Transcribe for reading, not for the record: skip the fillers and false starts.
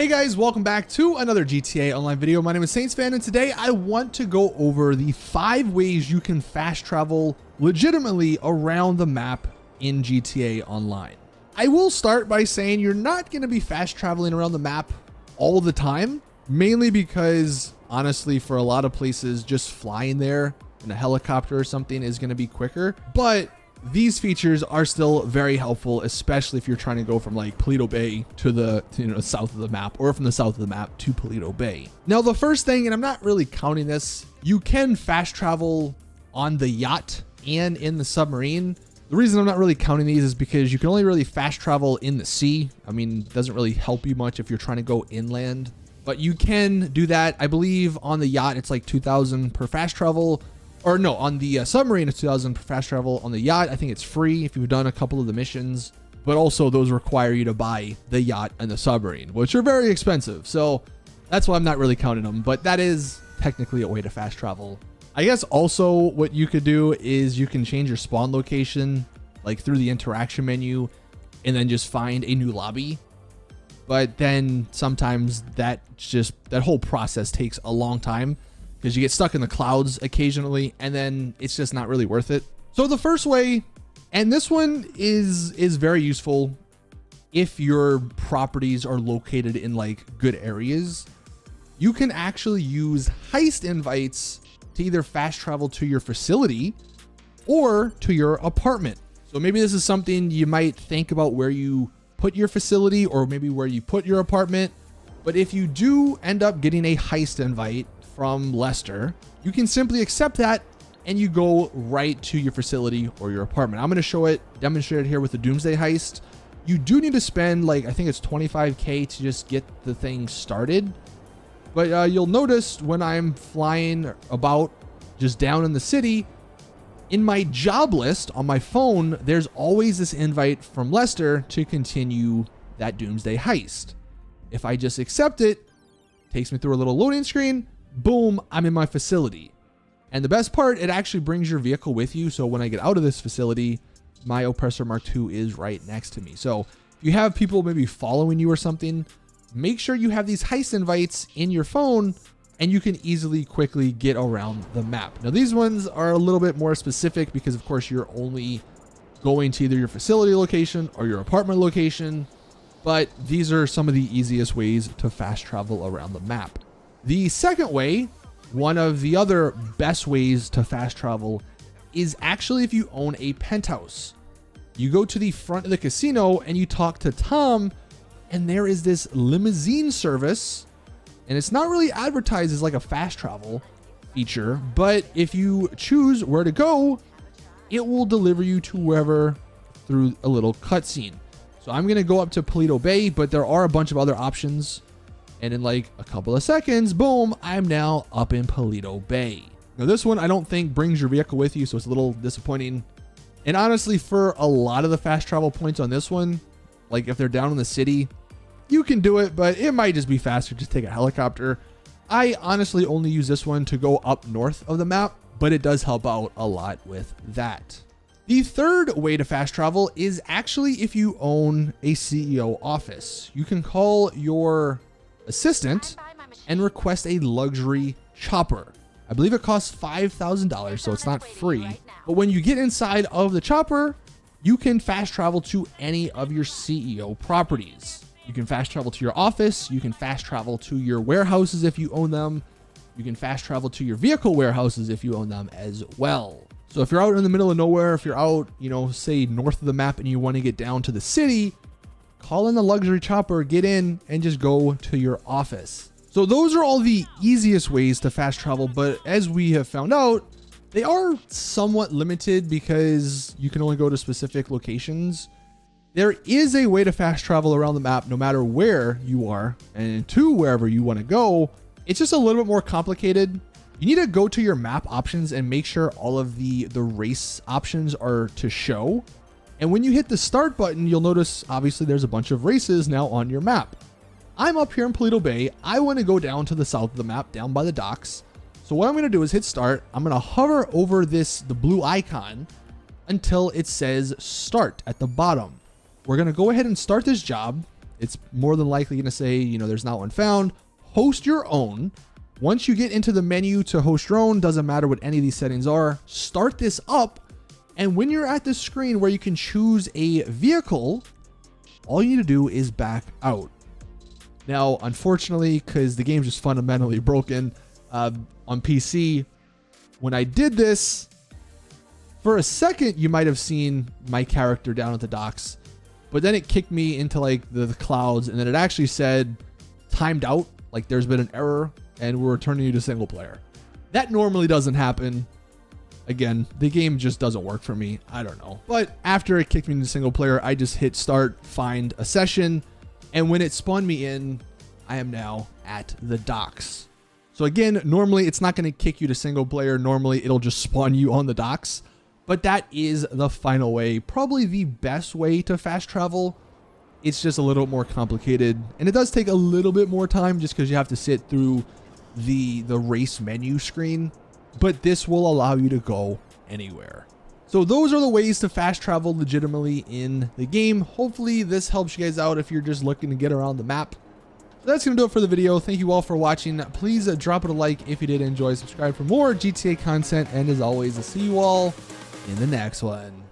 Hey guys, welcome back to another GTA Online video. My name is Saintsfan, and today I want to go over the 5 ways you can fast travel legitimately around the map in GTA Online. I will start by saying you're not going to be fast traveling around the map all the time, mainly because honestly, for a lot of places, just flying there in a helicopter or something is going to be quicker. But these features are still very helpful, especially if you're trying to go from like Paleto Bay to the south of the map, or from the south of the map to Paleto Bay. Now, the first thing, and I'm not really counting this, you can fast travel on the yacht and in the submarine. The reason I'm not really counting these is because you can only really fast travel in the sea. I mean, it doesn't really help you much if you're trying to go inland, but you can do that. I believe on the yacht, it's like 2,000 per fast travel. Or no, on the submarine, it's 2,000 per fast travel. On the yacht, I think it's free if you've done a couple of the missions. But also, those require you to buy the yacht and the submarine, which are very expensive. So that's why I'm not really counting them. But that is technically a way to fast travel. I guess also what you could do is you can change your spawn location, like through the interaction menu, and then just find a new lobby. But then sometimes that whole process takes a long time, because you get stuck in the clouds occasionally, and then it's just not really worth it. So the first way, and this one is very useful if your properties are located in like good areas, you can actually use heist invites to either fast travel to your facility or to your apartment. So maybe this is something you might think about, where you put your facility or maybe where you put your apartment. But if you do end up getting a heist invite from Lester, you can simply accept that and you go right to your facility or your apartment. I'm going to demonstrate it here with the Doomsday heist. You do need to spend like, I think it's 25K to just get the thing started. But you'll notice when I'm flying about just down in the city, in my job list on my phone, there's always this invite from Lester to continue that Doomsday heist. If I just accept it, takes me through a little loading screen. Boom, I'm in my facility. And the best part, it actually brings your vehicle with you. So when I get out of this facility, my Oppressor Mark II is right next to me. So if you have people maybe following you or something, make sure you have these heist invites in your phone and you can easily, quickly get around the map. Now, these ones are a little bit more specific because, of course, you're only going to either your facility location or your apartment location. But these are some of the easiest ways to fast travel around the map. The second way, one of the other best ways to fast travel, is actually if you own a penthouse. You go to the front of the casino and you talk to Tom, and there is this limousine service, and it's not really advertised as like a fast travel feature, but if you choose where to go, it will deliver you to wherever through a little cutscene. So I'm going to go up to Paleto Bay, but there are a bunch of other options. And in like a couple of seconds, boom, I'm now up in Paleto Bay. Now this one I don't think brings your vehicle with you, so it's a little disappointing. And honestly, for a lot of the fast travel points on this one, like if they're down in the city, you can do it, but it might just be faster to take a helicopter. I honestly only use this one to go up north of the map, but it does help out a lot with that. The third way to fast travel is actually if you own a CEO office. You can call your assistant and request a luxury chopper. I believe it costs $5,000, so it's not free. But when you get inside of the chopper, you can fast travel to any of your CEO properties. You can fast travel to your office. You can fast travel to your warehouses if you own them. You can fast travel to your vehicle warehouses if you own them as well. So if you're out in the middle of nowhere, if you're out, say north of the map and you want to get down to the city, call in the luxury chopper, get in, and just go to your office. So those are all the easiest ways to fast travel, but as we have found out, they are somewhat limited because you can only go to specific locations. There is a way to fast travel around the map no matter where you are and to wherever you want to go. It's just a little bit more complicated. You need to go to your map options and make sure all of the race options are to show. And when you hit the start button, you'll notice obviously there's a bunch of races now on your map. I'm up here in Paleto Bay. I want to go down to the south of the map, down by the docks. So what I'm going to do is hit start. I'm going to hover over the blue icon until it says start at the bottom. We're going to go ahead and start this job. It's more than likely going to say, you know, there's not one found. Host your own. Once you get into the menu to host your own, doesn't matter what any of these settings are, start this up. And when you're at this screen where you can choose a vehicle, all you need to do is back out. Now, unfortunately, because the game's just fundamentally broken on PC, when I did this, for a second, you might have seen my character down at the docks, but then it kicked me into like the clouds, and then it actually said timed out, like there's been an error and we're returning you to single player. That normally doesn't happen. Again, the game just doesn't work for me. I don't know. But after it kicked me into single player, I just hit start, find a session. And when it spawned me in, I am now at the docks. So again, normally it's not going to kick you to single player. Normally it'll just spawn you on the docks. But that is the final way, probably the best way to fast travel. It's just a little more complicated. And it does take a little bit more time just because you have to sit through the race menu screen. But this will allow you to go anywhere. So those are the ways to fast travel legitimately in the game. Hopefully this helps you guys out if you're just looking to get around the map. So that's going to do it for the video. Thank you all for watching. Please drop it a like if you did enjoy. Subscribe for more GTA content. And as always, I'll see you all in the next one.